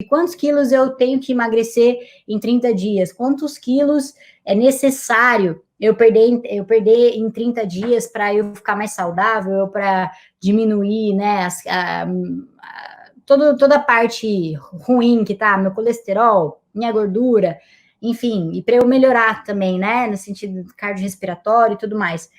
quantos quilos eu tenho que emagrecer em 30 dias, quantos quilos é necessário eu perder em 30 dias para eu ficar mais saudável, para diminuir, né, toda a parte ruim que tá, meu colesterol, minha gordura, enfim, e para eu melhorar também, né, no sentido cardiorrespiratório e tudo mais.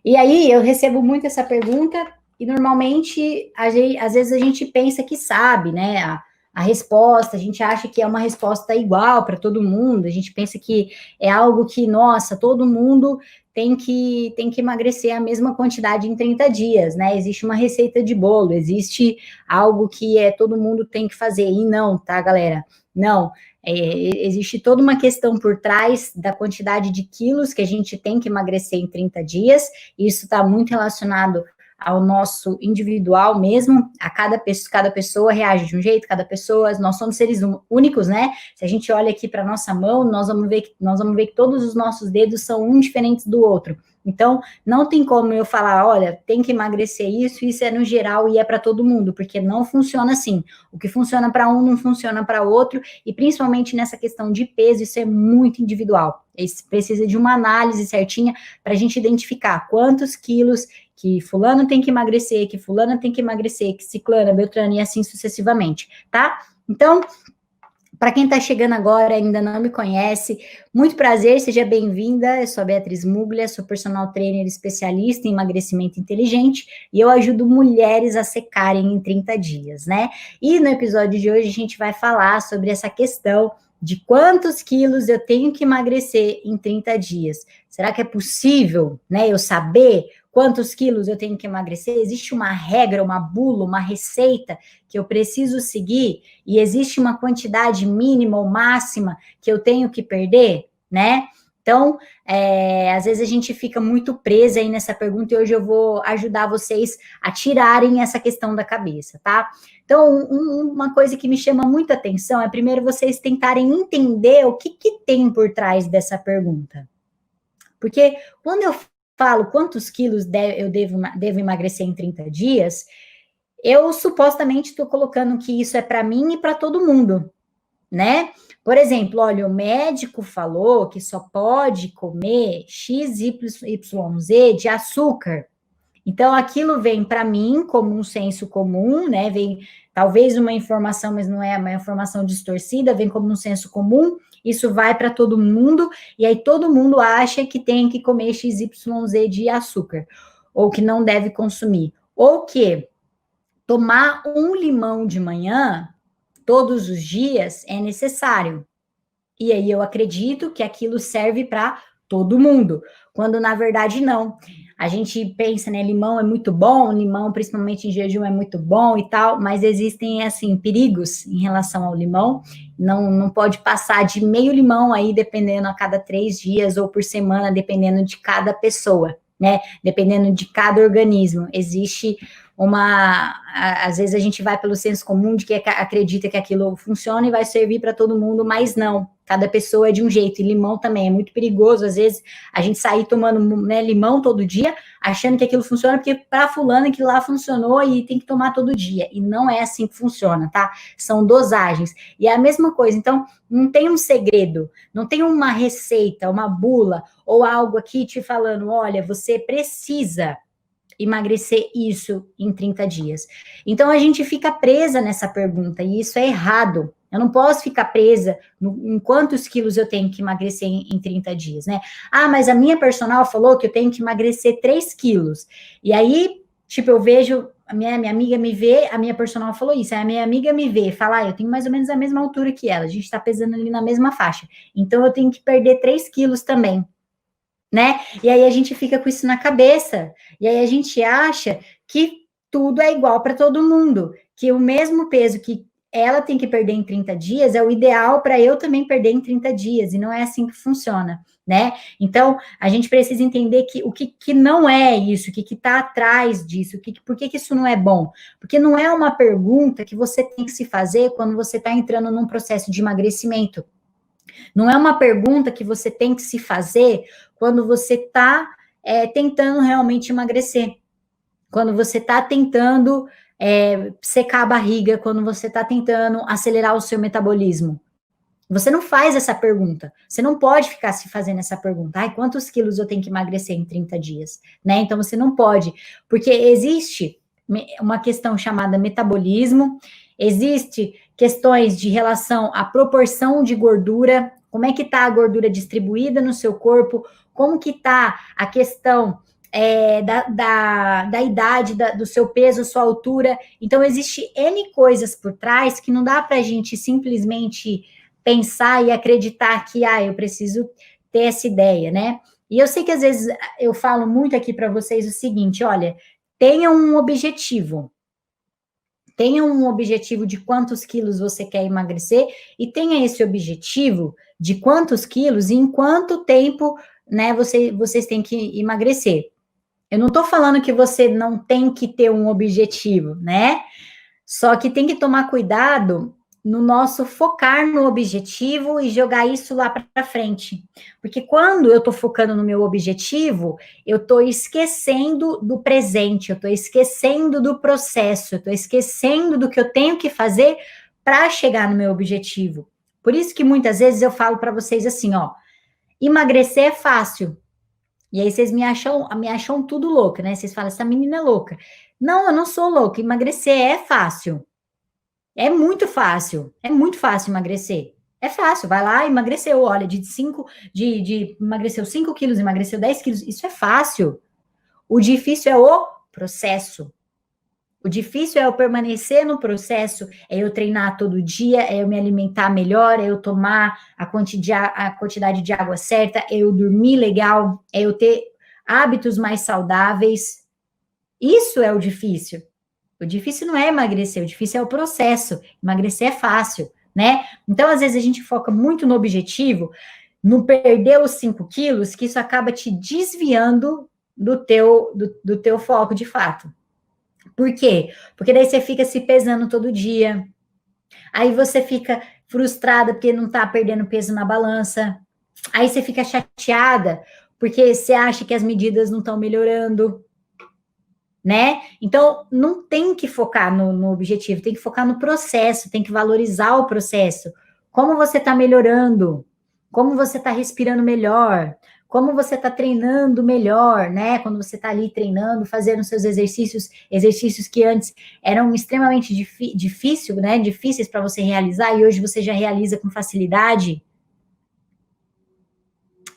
E aí eu recebo muito essa pergunta e normalmente, às vezes a gente pensa que sabe, né, a resposta, a gente acha que é uma resposta igual para todo mundo, a gente pensa que é algo que, nossa, todo mundo tem que emagrecer a mesma quantidade em 30 dias, né? Existe uma receita de bolo, existe algo que todo mundo tem que fazer, e não, tá, galera? Não, existe toda uma questão por trás da quantidade de quilos que a gente tem que emagrecer em 30 dias, isso está muito relacionado ao nosso individual mesmo, cada pessoa reage de um jeito, nós somos seres únicos, né? Se a gente olha aqui para nossa mão, nós vamos ver que todos os nossos dedos são um diferente do outro. Então, não tem como eu falar, olha, tem que emagrecer isso é no geral e é para todo mundo, porque não funciona assim. O que funciona para um não funciona para outro, e principalmente nessa questão de peso, isso é muito individual. Isso precisa de uma análise certinha para a gente identificar quantos quilos que fulano tem que emagrecer, que fulana tem que emagrecer, que ciclana, beltrana e assim sucessivamente, tá? Então, para quem está chegando agora e ainda não me conhece, muito prazer, seja bem-vinda. Eu sou a Beatriz Muglia, sou personal trainer especialista em emagrecimento inteligente e eu ajudo mulheres a secarem em 30 dias, né? E no episódio de hoje a gente vai falar sobre essa questão de quantos quilos eu tenho que emagrecer em 30 dias. Será que é possível, né, eu saber quantos quilos eu tenho que emagrecer? Existe uma regra, uma bula, uma receita que eu preciso seguir? E existe uma quantidade mínima ou máxima que eu tenho que perder, né? Então, às vezes a gente fica muito presa aí nessa pergunta e hoje eu vou ajudar vocês a tirarem essa questão da cabeça, tá? Então, uma coisa que me chama muita atenção é primeiro vocês tentarem entender o que tem por trás dessa pergunta. Porque quando eu falo quantos quilos eu devo emagrecer em 30 dias, eu supostamente estou colocando que isso é para mim e para todo mundo, né? Por exemplo, olha, o médico falou que só pode comer XYZ de açúcar. Então, aquilo vem para mim como um senso comum, né? Vem talvez uma informação, mas não é uma informação distorcida, vem como um senso comum, isso vai para todo mundo, e aí todo mundo acha que tem que comer XYZ de açúcar, ou que não deve consumir, ou que tomar um limão de manhã, todos os dias, é necessário. E aí eu acredito que aquilo serve para todo mundo, quando na verdade não. A gente pensa, né, limão é muito bom, limão principalmente em jejum é muito bom e tal, mas existem, assim, perigos em relação ao limão, não pode passar de meio limão aí, dependendo a cada 3 dias ou por semana, dependendo de cada pessoa, né, dependendo de cada organismo. Existe às vezes a gente vai pelo senso comum de que acredita que aquilo funciona e vai servir para todo mundo, mas não, cada pessoa é de um jeito, e limão também é muito perigoso, às vezes a gente sair tomando, né, limão todo dia, achando que aquilo funciona, porque para fulano aquilo lá funcionou e tem que tomar todo dia, e não é assim que funciona, tá? São dosagens, e é a mesma coisa, então não tem um segredo, não tem uma receita, uma bula, ou algo aqui te falando, olha, você precisa emagrecer isso em 30 dias. Então, a gente fica presa nessa pergunta, e isso é errado. Eu não posso ficar presa em quantos quilos eu tenho que emagrecer em 30 dias, né? Ah, mas a minha personal falou que eu tenho que emagrecer 3 quilos. E aí, tipo, eu vejo, a minha amiga me vê, a minha personal falou isso, a minha amiga me vê, fala, eu tenho mais ou menos a mesma altura que ela, a gente tá pesando ali na mesma faixa. Então, eu tenho que perder 3 quilos também, né? E aí a gente fica com isso na cabeça, e aí a gente acha que tudo é igual para todo mundo, que o mesmo peso que ela tem que perder em 30 dias é o ideal para eu também perder em 30 dias, e não é assim que funciona, né? Então, a gente precisa entender que o que não é isso, o que está atrás disso, por que isso não é bom? Porque não é uma pergunta que você tem que se fazer quando você está entrando num processo de emagrecimento. Não é uma pergunta que você tem que se fazer quando você está tentando realmente emagrecer, quando você está tentando secar a barriga, quando você está tentando acelerar o seu metabolismo. Você não faz essa pergunta. Você não pode ficar se fazendo essa pergunta. Ai, quantos quilos eu tenho que emagrecer em 30 dias? Né? Então, você não pode. Porque existe uma questão chamada metabolismo, existe questões de relação à proporção de gordura, como é que está a gordura distribuída no seu corpo, como que está a questão da idade, do seu peso, sua altura. Então, existe N coisas por trás que não dá para a gente simplesmente pensar e acreditar que, eu preciso ter essa ideia, né? E eu sei que às vezes eu falo muito aqui para vocês o seguinte, olha, tenha um objetivo. Tenha um objetivo de quantos quilos você quer emagrecer e tenha esse objetivo de quantos quilos e em quanto tempo, né, vocês têm que emagrecer. Eu não estou falando que você não tem que ter um objetivo, né? Só que tem que tomar cuidado no nosso focar no objetivo e jogar isso lá para frente. Porque quando eu estou focando no meu objetivo, eu estou esquecendo do presente, eu estou esquecendo do processo, eu estou esquecendo do que eu tenho que fazer para chegar no meu objetivo. Por isso que muitas vezes eu falo para vocês assim, ó, emagrecer é fácil. E aí vocês me acham tudo louca, né? Vocês falam, essa menina é louca. Não, eu não sou louca. Emagrecer é fácil. É muito fácil emagrecer. É fácil, vai lá, emagreceu, olha, emagreceu 5 quilos, emagreceu 10 quilos, isso é fácil. O difícil é o processo. O difícil é eu permanecer no processo, é eu treinar todo dia, é eu me alimentar melhor, é eu tomar a quantidade de água certa, é eu dormir legal, é eu ter hábitos mais saudáveis. Isso é o difícil. O difícil não é emagrecer, o difícil é o processo. Emagrecer é fácil, né? Então, às vezes, a gente foca muito no objetivo, no perder os 5 quilos, que isso acaba te desviando do teu foco de fato. Por quê? Porque daí você fica se pesando todo dia, aí você fica frustrada porque não tá perdendo peso na balança, aí você fica chateada porque você acha que as medidas não estão melhorando, né? Então, não tem que focar no objetivo, tem que focar no processo, tem que valorizar o processo. Como você está melhorando, como você está respirando melhor, como você está treinando melhor, né? Quando você está ali treinando, fazendo seus exercícios que antes eram extremamente difíceis para você realizar, e hoje você já realiza com facilidade.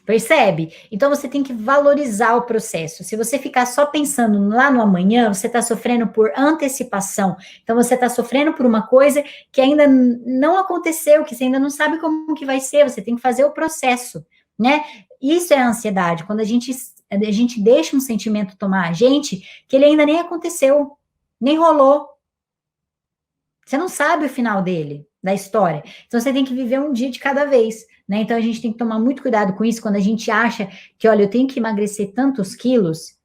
Percebe? Então você tem que valorizar o processo. Se você ficar só pensando lá no amanhã, você está sofrendo por antecipação. Então você está sofrendo por uma coisa que ainda não aconteceu, que você ainda não sabe como que vai ser. Você tem que fazer o processo, né? Isso é a ansiedade. Quando a gente deixa um sentimento tomar a gente, que ele ainda nem aconteceu, nem rolou. Você não sabe o final dele, da história. Então você tem que viver um dia de cada vez. Né? Então, a gente tem que tomar muito cuidado com isso, quando a gente acha que, olha, eu tenho que emagrecer tantos quilos,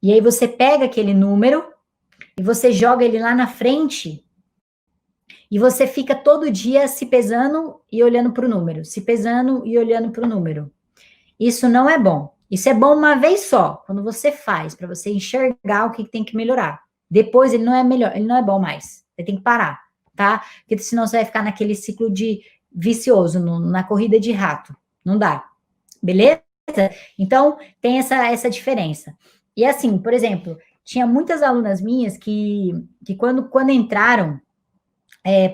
e aí você pega aquele número, e você joga ele lá na frente, e você fica todo dia se pesando e olhando para o número, se pesando e olhando para o número. Isso não é bom. Isso é bom uma vez só, quando você faz, para você enxergar o que tem que melhorar. Depois, ele não é melhor, ele não é bom mais. Você tem que parar, tá? Porque senão você vai ficar naquele ciclo vicioso, na corrida de rato. Não dá. Beleza? Então, tem essa diferença. E assim, por exemplo, tinha muitas alunas minhas que quando entraram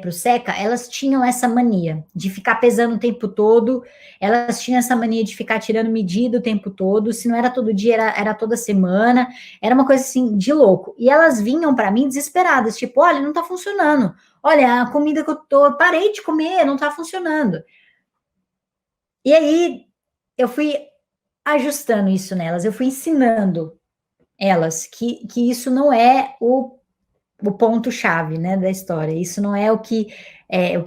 para o SECA, elas tinham essa mania de ficar pesando o tempo todo, elas tinham essa mania de ficar tirando medida o tempo todo, se não era todo dia, era toda semana, era uma coisa assim, de louco. E elas vinham para mim desesperadas, tipo, olha, não tá funcionando, olha, a comida que eu parei de comer, não tá funcionando. E aí, eu fui ajustando isso nelas, eu fui ensinando elas que isso não é o ponto-chave, né, da história. Isso não é o que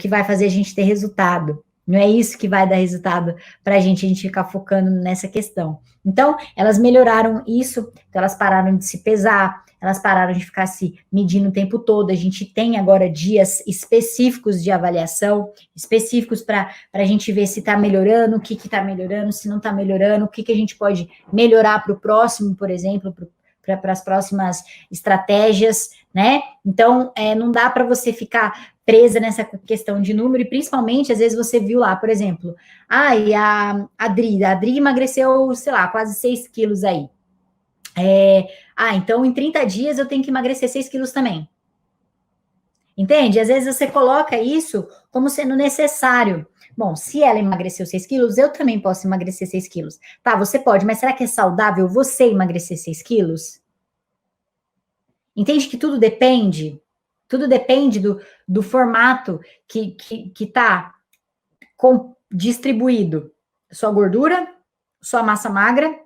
vai fazer a gente ter resultado. Não é isso que vai dar resultado para a gente ficar focando nessa questão. Então, elas melhoraram isso, então elas pararam de se pesar, elas pararam de ficar se medindo o tempo todo. A gente tem agora dias específicos de avaliação, específicos para a gente ver se está melhorando, o que está melhorando, se não está melhorando, o que a gente pode melhorar para o próximo, por exemplo, para as próximas estratégias, né? Então, não dá para você ficar presa nessa questão de número, e principalmente, às vezes você viu lá, por exemplo, e a Adri emagreceu, sei lá, quase 6 quilos aí. Então em 30 dias eu tenho que emagrecer 6 quilos também. Entende? Às vezes você coloca isso como sendo necessário. Bom, se ela emagreceu 6 quilos, eu também posso emagrecer 6 quilos. Tá, você pode, mas será que é saudável você emagrecer 6 quilos? Entende que tudo depende? Tudo depende do formato que tá distribuído. Sua gordura, sua massa magra,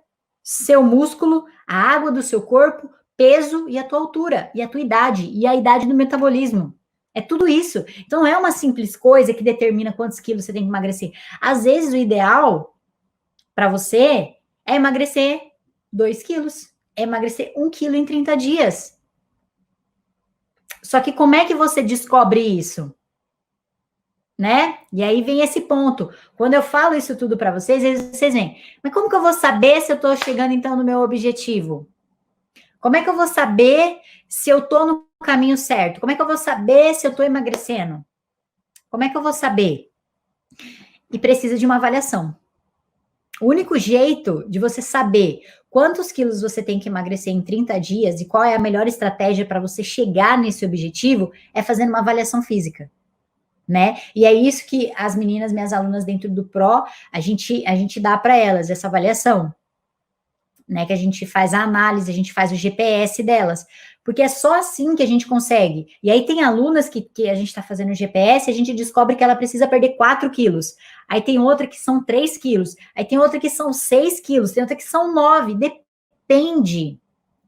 seu músculo, a água do seu corpo, peso e a tua altura, e a tua idade, e a idade do metabolismo. É tudo isso. Então, não é uma simples coisa que determina quantos quilos você tem que emagrecer. Às vezes, o ideal para você é emagrecer 2 quilos, é emagrecer 1 quilo em 30 dias. Só que como é que você descobre isso? Né? E aí vem esse ponto. Quando eu falo isso tudo para vocês, vocês veem, mas como que eu vou saber se eu estou chegando, então, no meu objetivo? Como é que eu vou saber se eu estou no caminho certo? Como é que eu vou saber se eu estou emagrecendo? Como é que eu vou saber? E precisa de uma avaliação. O único jeito de você saber quantos quilos você tem que emagrecer em 30 dias e qual é a melhor estratégia para você chegar nesse objetivo é fazendo uma avaliação física. Né? E é isso que as meninas, minhas alunas dentro do Pro, a gente dá para elas, essa avaliação, né? Que a gente faz a análise, a gente faz o GPS delas, porque é só assim que a gente consegue. E aí tem alunas que a gente está fazendo o GPS e a gente descobre que ela precisa perder 4 quilos. Aí tem outra que são 3 quilos. Aí tem outra que são 6 quilos. Tem outra que são 9.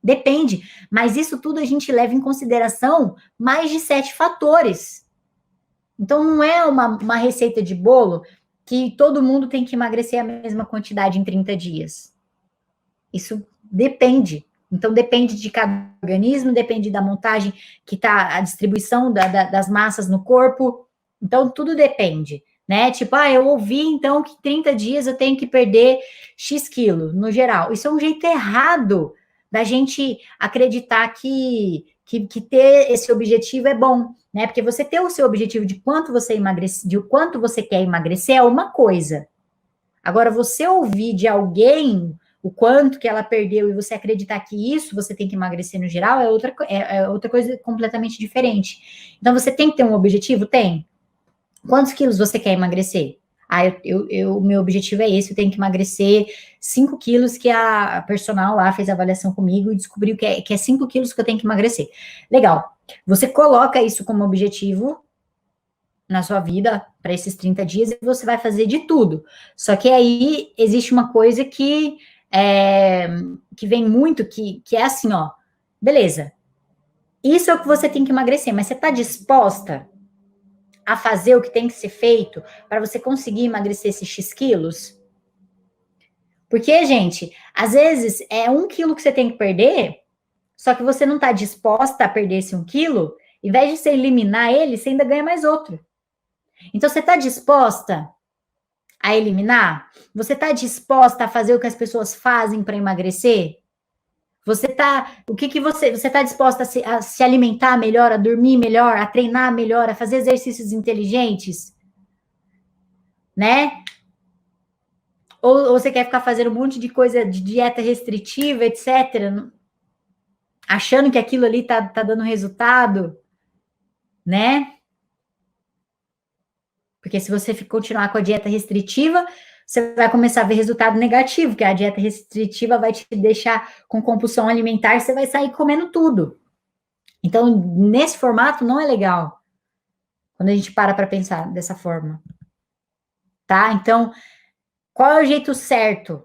Depende. Mas isso tudo a gente leva em consideração mais de 7 fatores. Então, não é uma receita de bolo que todo mundo tem que emagrecer a mesma quantidade em 30 dias. Isso depende. Então, depende de cada organismo, depende da montagem que está, a distribuição das massas no corpo. Então, tudo depende, né? Tipo, eu ouvi, então, que 30 dias eu tenho que perder X quilo, no geral. Isso é um jeito errado da gente acreditar que ter esse objetivo é bom, né? Porque você ter o seu objetivo de quanto você emagrece, de quanto você quer emagrecer é uma coisa. Agora, você ouvir de alguém o quanto que ela perdeu e você acreditar que isso você tem que emagrecer no geral é outra coisa completamente diferente. Então, você tem que ter um objetivo? Tem. Quantos quilos você quer emagrecer? Meu objetivo é esse, eu tenho que emagrecer 5 quilos, que a personal lá fez a avaliação comigo e descobriu que é 5 quilos que eu tenho que emagrecer. Legal. Você coloca isso como objetivo na sua vida para esses 30 dias e você vai fazer de tudo. Só que aí existe uma coisa que vem muito, que é assim, ó, beleza, isso é o que você tem que emagrecer, mas você está disposta a fazer o que tem que ser feito para você conseguir emagrecer esses X quilos? Porque, gente, às vezes é 1 quilo que você tem que perder, só que você não está disposta a perder esse 1 quilo, em vez de você eliminar ele, você ainda ganha mais outro. Então, você está disposta a eliminar? Você está disposta a fazer o que as pessoas fazem para emagrecer? Você está disposta a se alimentar melhor, a dormir melhor, a treinar melhor, a fazer exercícios inteligentes? Né? Ou você quer ficar fazendo um monte de coisa de dieta restritiva, etc., achando que aquilo ali tá dando resultado, né? Porque se você continuar com a dieta restritiva, você vai começar a ver resultado negativo, que a dieta restritiva vai te deixar com compulsão alimentar, você vai sair comendo tudo. Então, nesse formato, não é legal, quando a gente para pensar dessa forma. Tá? Então, qual é o jeito certo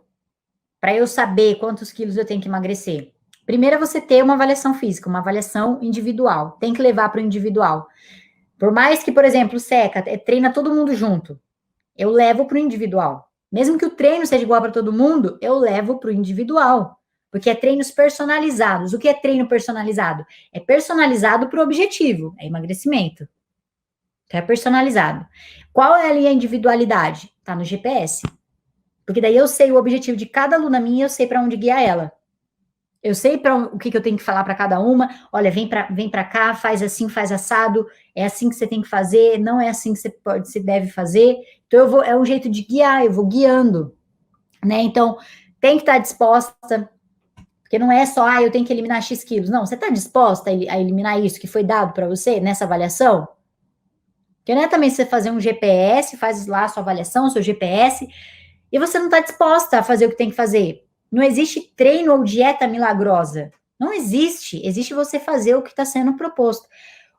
para eu saber quantos quilos eu tenho que emagrecer? Primeiro é você ter uma avaliação física, uma avaliação individual. Tem que levar para o individual. Por mais que, por exemplo, o Seca treina todo mundo junto, eu levo para o individual. Mesmo que o treino seja igual para todo mundo, eu levo para o individual. Porque é treinos personalizados. O que é treino personalizado? É personalizado para o objetivo, é emagrecimento. Então, é personalizado. Qual é ali a individualidade? Tá no GPS. Porque daí eu sei o objetivo de cada aluna minha, eu sei para onde guiar ela. Eu sei para o que eu tenho que falar para cada uma. Olha, vem para cá, faz assim, faz assado. É assim que você tem que fazer. Não é assim que você deve fazer. Então eu vou, é um jeito de guiar. Eu vou guiando, né? Então tem que estar disposta, porque não é só, eu tenho que eliminar X quilos. Não, você está disposta a eliminar isso que foi dado para você nessa avaliação? Porque não é também você fazer um GPS, faz lá a sua avaliação, o seu GPS, e você não está disposta a fazer o que tem que fazer. Não existe treino ou dieta milagrosa. Não existe. Existe você fazer o que está sendo proposto.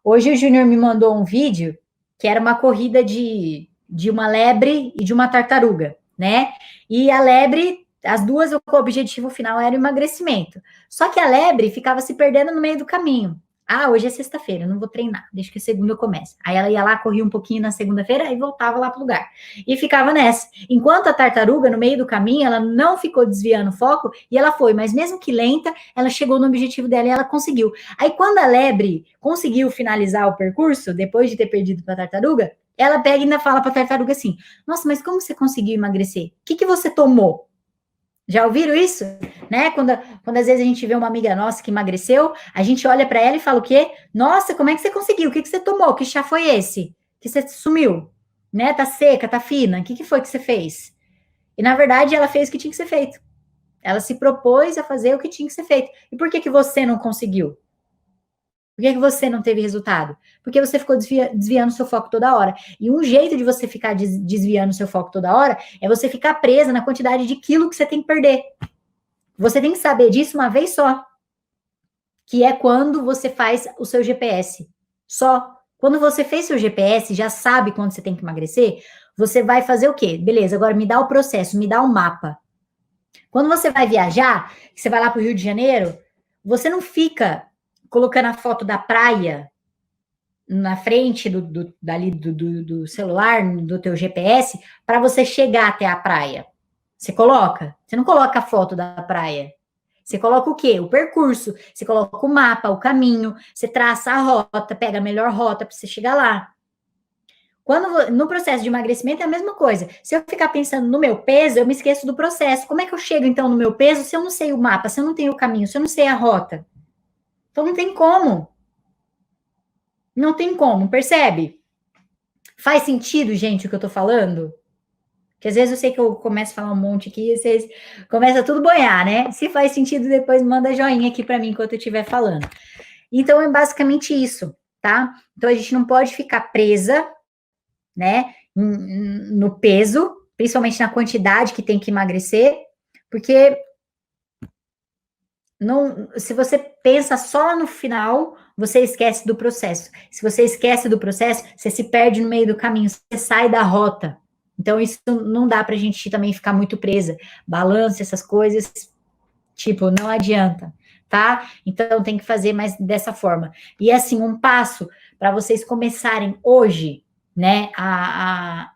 Hoje o Júnior me mandou um vídeo que era uma corrida de uma lebre e de uma tartaruga, né? E a lebre, as duas, o objetivo final era o emagrecimento. Só que a lebre ficava se perdendo no meio do caminho. Ah, hoje é sexta-feira, eu não vou treinar, deixa que segunda eu comece. Aí ela ia lá, corria um pouquinho na segunda-feira e voltava lá pro lugar. E ficava nessa. Enquanto a tartaruga, no meio do caminho, ela não ficou desviando o foco e ela foi, mas mesmo que lenta, ela chegou no objetivo dela e ela conseguiu. Aí quando a lebre conseguiu finalizar o percurso, depois de ter perdido para a tartaruga, ela pega e ainda fala para a tartaruga assim: Nossa, mas como você conseguiu emagrecer? O que você tomou? Já ouviram isso? Né? Quando às vezes a gente vê uma amiga nossa que emagreceu, a gente olha para ela e fala o quê? Nossa, como é que você conseguiu? O que você tomou? Que chá foi esse? Que você sumiu? Né? Tá seca, tá fina? O que foi que você fez? E na verdade ela fez o que tinha que ser feito. Ela se propôs a fazer o que tinha que ser feito. E por que você não conseguiu? Por que você não teve resultado? Porque você ficou desviando seu foco toda hora. E um jeito de você ficar desviando seu foco toda hora é você ficar presa na quantidade de quilo que você tem que perder. Você tem que saber disso uma vez só. Que é quando você faz o seu GPS. Só. Quando você fez seu GPS, já sabe quando você tem que emagrecer, você vai fazer o quê? Beleza, agora me dá o processo, me dá o mapa. Quando você vai viajar, você vai lá para o Rio de Janeiro, você não fica colocando a foto da praia na frente do celular, do teu GPS, para você chegar até a praia. Você coloca? Você não coloca a foto da praia. Você coloca o quê? O percurso. Você coloca o mapa, o caminho. Você traça a rota, pega a melhor rota para você chegar lá. No processo de emagrecimento é a mesma coisa. Se eu ficar pensando no meu peso, eu me esqueço do processo. Como é que eu chego, então, no meu peso se eu não sei o mapa, se eu não tenho o caminho, se eu não sei a rota? Então, não tem como. Não tem como, percebe? Faz sentido, gente, o que eu tô falando? Porque às vezes eu sei que eu começo a falar um monte aqui e vocês começam a tudo boiar, né? Se faz sentido, depois manda joinha aqui para mim enquanto eu estiver falando. Então, é basicamente isso, tá? Então, a gente não pode ficar presa, né, no peso, principalmente na quantidade que tem que emagrecer, porque não, se você pensa só no final, você esquece do processo. Se você esquece do processo, você se perde no meio do caminho, você sai da rota. Então, isso não dá pra gente também ficar muito presa. Balança, essas coisas, tipo, não adianta, tá? Então, tem que fazer mais dessa forma. E, assim, um passo para vocês começarem hoje, né, a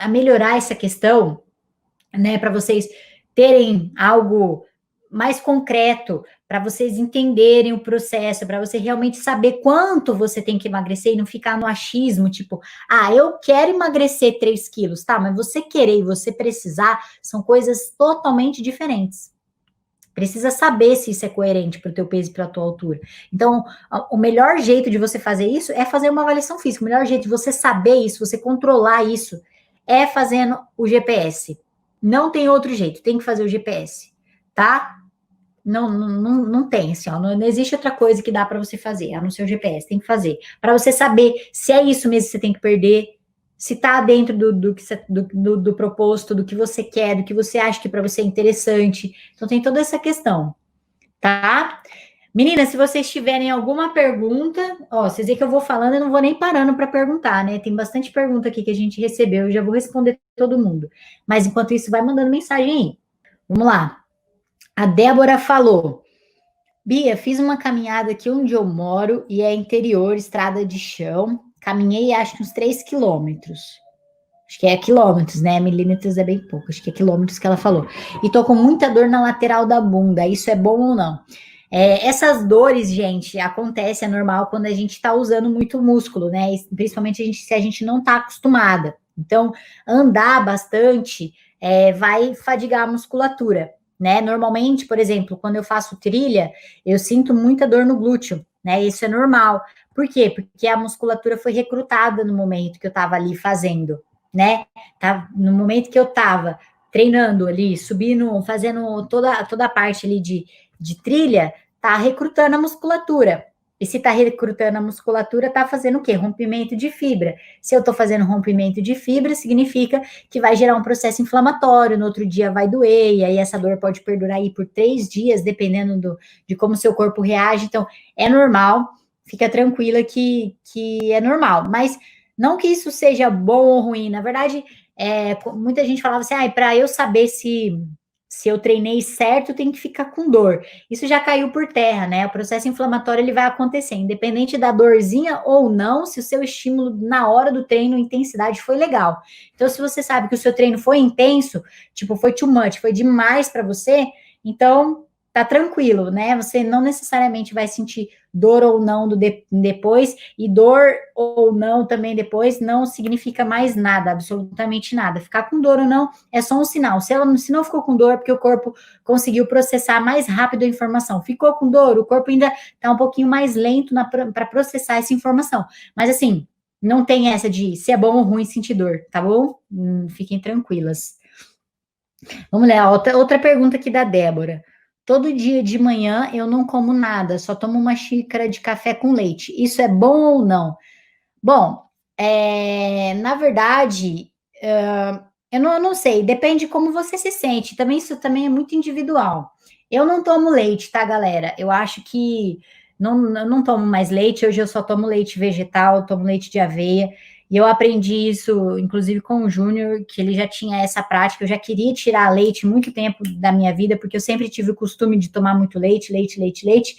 melhorar essa questão, né, para vocês terem algo mais concreto, para vocês entenderem o processo, para você realmente saber quanto você tem que emagrecer e não ficar no achismo, tipo, eu quero emagrecer 3 quilos, tá? Mas você querer e você precisar são coisas totalmente diferentes. Precisa saber se isso é coerente para o teu peso e para a tua altura. Então, o melhor jeito de você fazer isso é fazer uma avaliação física. O melhor jeito de você saber isso, você controlar isso, é fazendo o GPS. Não tem outro jeito, tem que fazer o GPS, tá? Não tem, assim, ó, não existe outra coisa que dá para você fazer, a não ser o GPS, tem que fazer. Para você saber se é isso mesmo que você tem que perder, se tá dentro do proposto, do que você quer, do que você acha que para você é interessante. Então, tem toda essa questão, tá? Meninas, se vocês tiverem alguma pergunta, vocês veem que eu vou falando e não vou nem parando para perguntar, né? Tem bastante pergunta aqui que a gente recebeu, eu já vou responder todo mundo. Mas, enquanto isso, vai mandando mensagem aí. Vamos lá. A Débora falou: Bia, fiz uma caminhada aqui onde eu moro e é interior, estrada de chão. Caminhei acho que uns 3 quilômetros. Acho que é quilômetros, né? Milímetros é bem pouco, acho que é quilômetros que ela falou. E tô com muita dor na lateral da bunda, isso é bom ou não? Essas dores, gente, acontece, é normal quando a gente tá usando muito músculo, né? E principalmente se a gente não tá acostumada. Então, andar bastante vai fadigar a musculatura, né? Normalmente, por exemplo, quando eu faço trilha, eu sinto muita dor no glúteo, né? Isso é normal. Por quê? Porque a musculatura foi recrutada no momento que eu estava ali fazendo, né? Tá, no momento que eu estava treinando ali, subindo, fazendo toda a parte ali de trilha, tá recrutando a musculatura. E se tá recrutando a musculatura, tá fazendo o quê? Rompimento de fibra. Se eu tô fazendo rompimento de fibra, significa que vai gerar um processo inflamatório, no outro dia vai doer, e aí essa dor pode perdurar aí por 3 dias, dependendo de como seu corpo reage. Então, é normal, fica tranquila que é normal. Mas não que isso seja bom ou ruim, na verdade, muita gente falava assim, para eu saber se eu treinei certo, tem que ficar com dor. Isso já caiu por terra, né? O processo inflamatório ele vai acontecer, independente da dorzinha ou não, se o seu estímulo na hora do treino, a intensidade foi legal. Então, se você sabe que o seu treino foi intenso, tipo, foi too much, foi demais para você, então tá tranquilo, né? Você não necessariamente vai sentir dor ou não depois, e dor ou não também depois não significa mais nada, absolutamente nada. Ficar com dor ou não é só um sinal. Se não ficou com dor, é porque o corpo conseguiu processar mais rápido a informação. Ficou com dor, o corpo ainda está um pouquinho mais lento para processar essa informação. Mas assim, não tem essa de se é bom ou ruim sentir dor, tá bom? Fiquem tranquilas. Vamos lá, outra pergunta aqui da Débora. Todo dia de manhã eu não como nada, só tomo uma xícara de café com leite. Isso é bom ou não? Bom, na verdade, eu não sei, depende de como você se sente. Também isso também é muito individual. Eu não tomo leite, tá, galera? Eu acho que eu não tomo mais leite. Hoje eu só tomo leite vegetal, tomo leite de aveia. E eu aprendi isso, inclusive, com o Júnior, que ele já tinha essa prática. Eu já queria tirar leite muito tempo da minha vida, porque eu sempre tive o costume de tomar muito leite, leite, leite, leite.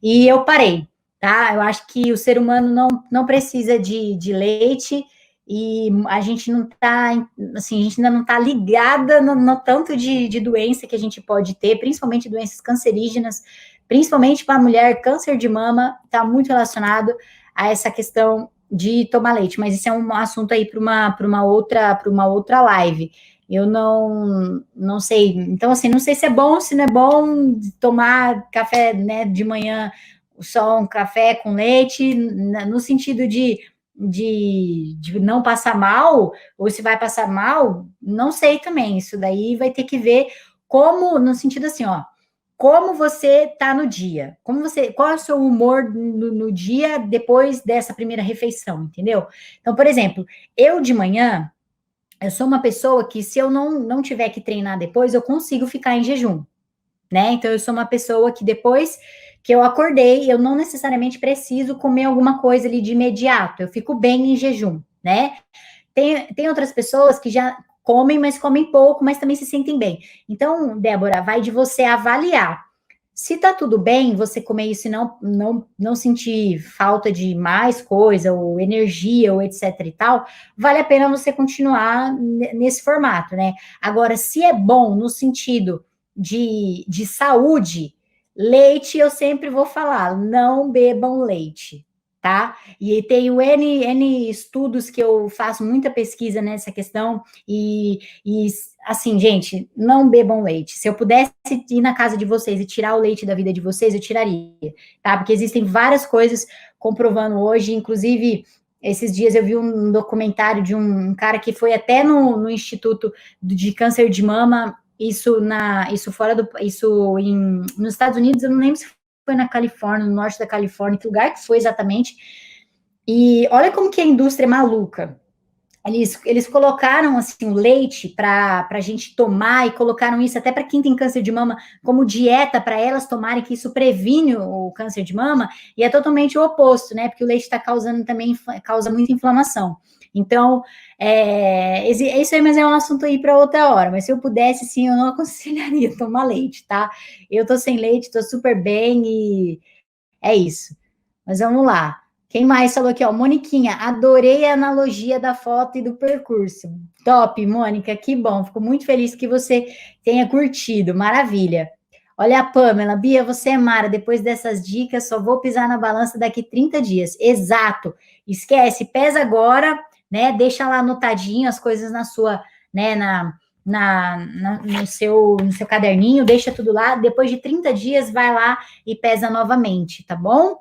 E eu parei, tá? Eu acho que o ser humano não precisa de leite e a gente não tá, assim, a gente ainda não tá ligada no tanto de doença que a gente pode ter, principalmente doenças cancerígenas, principalmente para a mulher, câncer de mama está muito relacionado a essa questão de tomar leite, mas isso é um assunto aí para uma outra live. Eu não sei, então assim, não sei se é bom, se não é bom tomar café, né, de manhã, só um café com leite, no sentido de não passar mal, ou se vai passar mal, não sei também. Isso daí vai ter que ver como, no sentido assim, ó, como você tá no dia, qual é o seu humor no dia depois dessa primeira refeição, entendeu? Então, por exemplo, eu de manhã, eu sou uma pessoa que se eu não tiver que treinar depois, eu consigo ficar em jejum, né? Então, eu sou uma pessoa que depois que eu acordei, eu não necessariamente preciso comer alguma coisa ali de imediato, eu fico bem em jejum, né? Tem outras pessoas que já comem, mas comem pouco, mas também se sentem bem. Então, Débora, vai de você avaliar. Se tá tudo bem, você comer isso e não sentir falta de mais coisa, ou energia, ou etc e tal, vale a pena você continuar nesse formato, né? Agora, se é bom no sentido de saúde, leite, eu sempre vou falar, não bebam leite, tá? E tenho N estudos que eu faço muita pesquisa nessa questão, e assim, gente, não bebam leite. Se eu pudesse ir na casa de vocês e tirar o leite da vida de vocês, eu tiraria, tá? Porque existem várias coisas comprovando hoje, inclusive. Esses dias eu vi um documentário de um cara que foi até no Instituto de Câncer de Mama, nos Estados Unidos, eu não lembro se foi na Califórnia, no norte da Califórnia, que lugar que foi exatamente. E olha como que a indústria é maluca. Eles colocaram assim o leite para a gente tomar, e colocaram isso até para quem tem câncer de mama como dieta para elas tomarem, que isso previne o câncer de mama, e é totalmente o oposto, né? Porque o leite está causando também, causa muita inflamação. Então, isso aí, mas é um assunto aí para outra hora. Mas se eu pudesse, sim, eu não aconselharia tomar leite, tá? Eu tô sem leite, tô super bem e é isso. Mas vamos lá. Quem mais falou aqui, ó? Moniquinha, adorei a analogia da foto e do percurso. Top, Mônica, que bom. Fico muito feliz que você tenha curtido. Maravilha. Olha a Pamela, Bia, você é mara. Depois dessas dicas, só vou pisar na balança daqui 30 dias. Exato. Esquece, pesa agora, né? Deixa lá anotadinho as coisas na sua, né, no seu caderninho, deixa tudo lá. Depois de 30 dias, vai lá e pesa novamente, tá bom?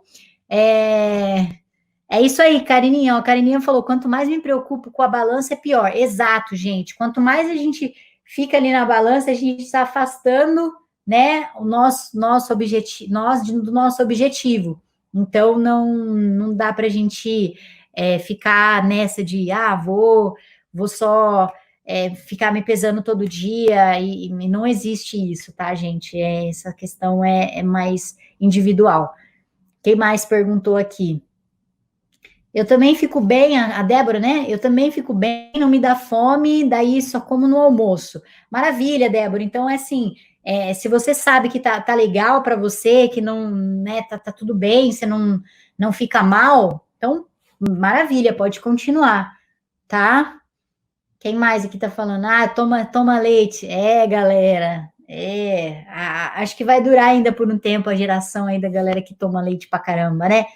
É isso aí, Carininha. A Carininha falou: quanto mais me preocupo com a balança, é pior. Exato, gente. Quanto mais a gente fica ali na balança, a gente está afastando, né, o nosso objetivo, do nosso objetivo. Então, não dá para a gente ficar nessa de, vou só ficar me pesando todo dia, e não existe isso, tá, gente? Essa questão é mais individual. Quem mais perguntou aqui? Eu também fico bem, a Débora, né? Eu também fico bem, não me dá fome, daí só como no almoço. Maravilha, Débora. Então, é assim, se você sabe que tá legal para você, que não, né, tá tudo bem, você não fica mal, então, maravilha, pode continuar, tá? Quem mais aqui tá falando? Toma leite. Galera. Acho que vai durar ainda por um tempo a geração aí da galera que toma leite pra caramba, né?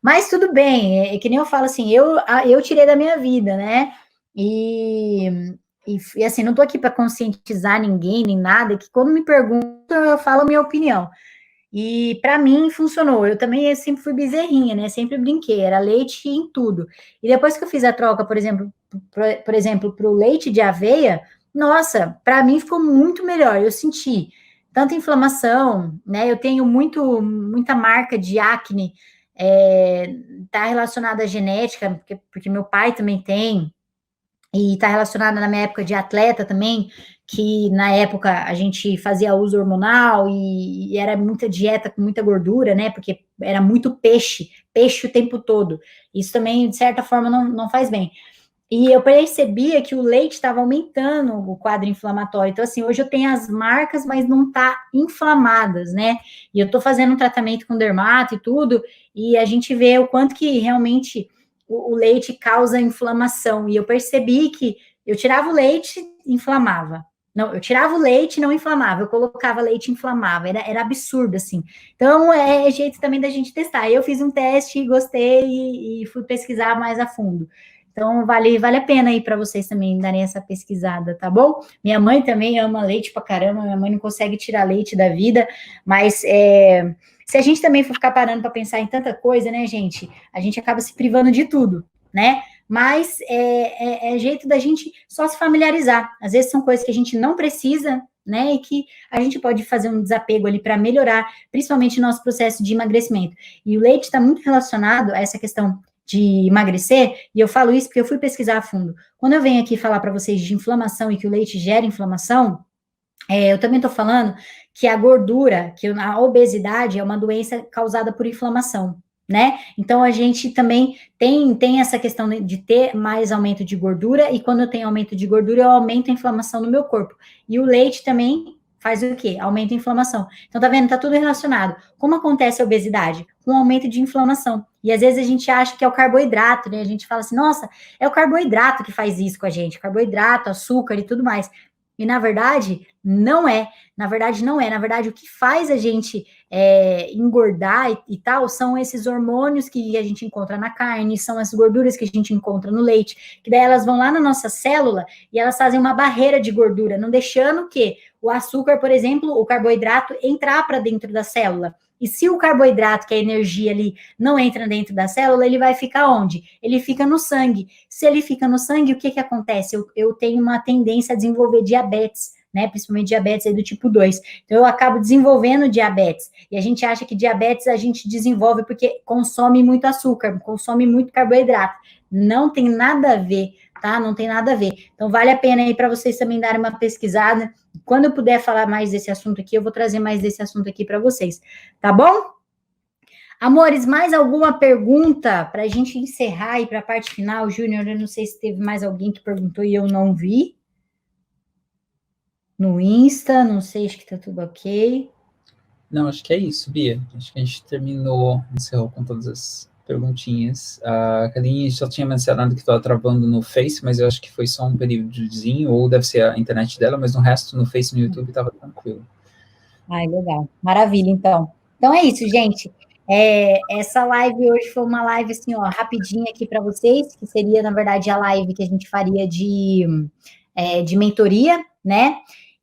Mas tudo bem, é que nem eu falo assim, eu tirei da minha vida, né? E, e assim, não tô aqui para conscientizar ninguém, nem nada, que quando me perguntam, eu falo a minha opinião. E para mim funcionou. Eu sempre fui bezerrinha, né? Sempre brinquei, era leite em tudo. E depois que eu fiz a troca, por exemplo, para o leite de aveia, nossa, para mim ficou muito melhor. Eu senti tanta inflamação, né? Eu tenho muita marca de acne, tá relacionada à genética, porque meu pai também tem, e está relacionada na minha época de atleta também, que na época a gente fazia uso hormonal e era muita dieta com muita gordura, né? Porque era muito peixe o tempo todo. Isso também, de certa forma, não faz bem. E eu percebia que o leite estava aumentando o quadro inflamatório. Então, assim, hoje eu tenho as marcas, mas não tá inflamadas, né? E eu tô fazendo um tratamento com dermato e tudo, e a gente vê o quanto que realmente o leite causa inflamação. E eu percebi que eu tirava o leite, inflamava. Não, eu tirava o leite, não inflamava. Eu colocava leite, inflamava. Era absurdo, assim. Então, é jeito também da gente testar. Eu fiz um teste, gostei e fui pesquisar mais a fundo. Então, vale a pena aí para vocês também darem essa pesquisada, tá bom? Minha mãe também ama leite pra caramba, minha mãe não consegue tirar leite da vida, mas se a gente também for ficar parando para pensar em tanta coisa, né, gente, a gente acaba se privando de tudo, né? Mas é jeito da gente só se familiarizar. Às vezes são coisas que a gente não precisa, né? E que a gente pode fazer um desapego ali para melhorar, principalmente o nosso processo de emagrecimento. E o leite está muito relacionado a essa questão de emagrecer, e eu falo isso porque eu fui pesquisar a fundo. Quando eu venho aqui falar para vocês de inflamação e que o leite gera inflamação, eu também estou falando que a gordura, que a obesidade é uma doença causada por inflamação, né? Então a gente também tem essa questão de ter mais aumento de gordura, e quando eu tenho aumento de gordura, eu aumento a inflamação no meu corpo. E o leite também faz o quê? Aumenta a inflamação. Então, tá vendo? Tá tudo relacionado. Como acontece a obesidade? Com aumento de inflamação. E às vezes a gente acha que é o carboidrato, né? A gente fala assim, nossa, é o carboidrato que faz isso com a gente, carboidrato, açúcar e tudo mais. E na verdade, não é. Na verdade, não é. Na verdade, o que faz a gente engordar e tal são esses hormônios que a gente encontra na carne, são as gorduras que a gente encontra no leite, que daí elas vão lá na nossa célula e elas fazem uma barreira de gordura, não deixando que o açúcar, por exemplo, o carboidrato, entrar para dentro da célula. E se o carboidrato, que é a energia ali, não entra dentro da célula, ele vai ficar onde? Ele fica no sangue. Se ele fica no sangue, o que acontece? Eu tenho uma tendência a desenvolver diabetes, né? Principalmente diabetes aí do tipo 2. Então, eu acabo desenvolvendo diabetes. E a gente acha que diabetes a gente desenvolve porque consome muito açúcar, consome muito carboidrato. Não tem nada a ver, tá? Não tem nada a ver. Então, vale a pena aí para vocês também darem uma pesquisada. Quando eu puder falar mais desse assunto aqui, eu vou trazer mais desse assunto aqui para vocês, tá bom? Amores, mais alguma pergunta para a gente encerrar e para a parte final? Júnior, eu não sei se teve mais alguém que perguntou e eu não vi. No Insta, não sei, acho que tá tudo ok. Não, acho que é isso, Bia. Acho que a gente encerrou com todas perguntinhas. A Kaline só tinha mencionado que estava travando no Face, mas eu acho que foi só um períodozinho, ou deve ser a internet dela, mas no resto, no Face e no YouTube, estava tranquilo. Ai, legal. Maravilha, então. Então é isso, gente. Essa live hoje foi uma live assim, ó, rapidinha aqui para vocês, que seria, na verdade, a live que a gente faria de mentoria, né?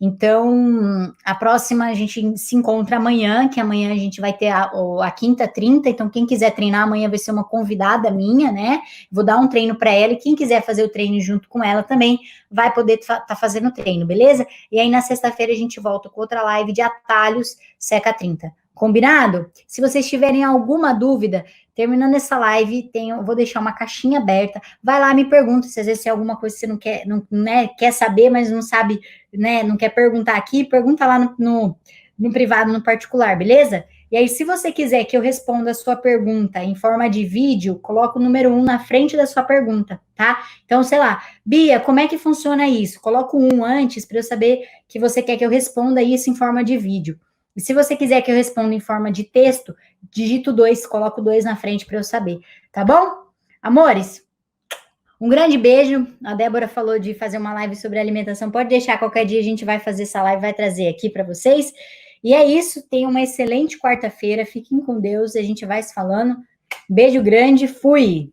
Então, a próxima a gente se encontra amanhã, que amanhã a gente vai ter a quinta 30. Então, quem quiser treinar amanhã vai ser uma convidada minha, né? Vou dar um treino para ela, e quem quiser fazer o treino junto com ela também vai poder estar fazendo o treino, beleza? E aí, na sexta-feira, a gente volta com outra live de atalhos Seca 30. Combinado? Se vocês tiverem alguma dúvida, terminando essa live, vou deixar uma caixinha aberta. Vai lá, me pergunta se às vezes tem alguma coisa que você não quer, né, quer saber, mas não sabe, né, não quer perguntar aqui, pergunta lá no privado, no particular, beleza? E aí, se você quiser que eu responda a sua pergunta em forma de vídeo, coloca o número 1 na frente da sua pergunta, tá? Então, sei lá, Bia, como é que funciona isso? Coloca o 1 antes para eu saber que você quer que eu responda isso em forma de vídeo. E se você quiser que eu responda em forma de texto, digito 2, coloco o 2 na frente para eu saber, tá bom? Amores, um grande beijo. A Débora falou de fazer uma live sobre alimentação. Pode deixar, qualquer dia a gente vai fazer essa live, vai trazer aqui para vocês. E é isso, tenham uma excelente quarta-feira. Fiquem com Deus, a gente vai se falando. Beijo grande, fui!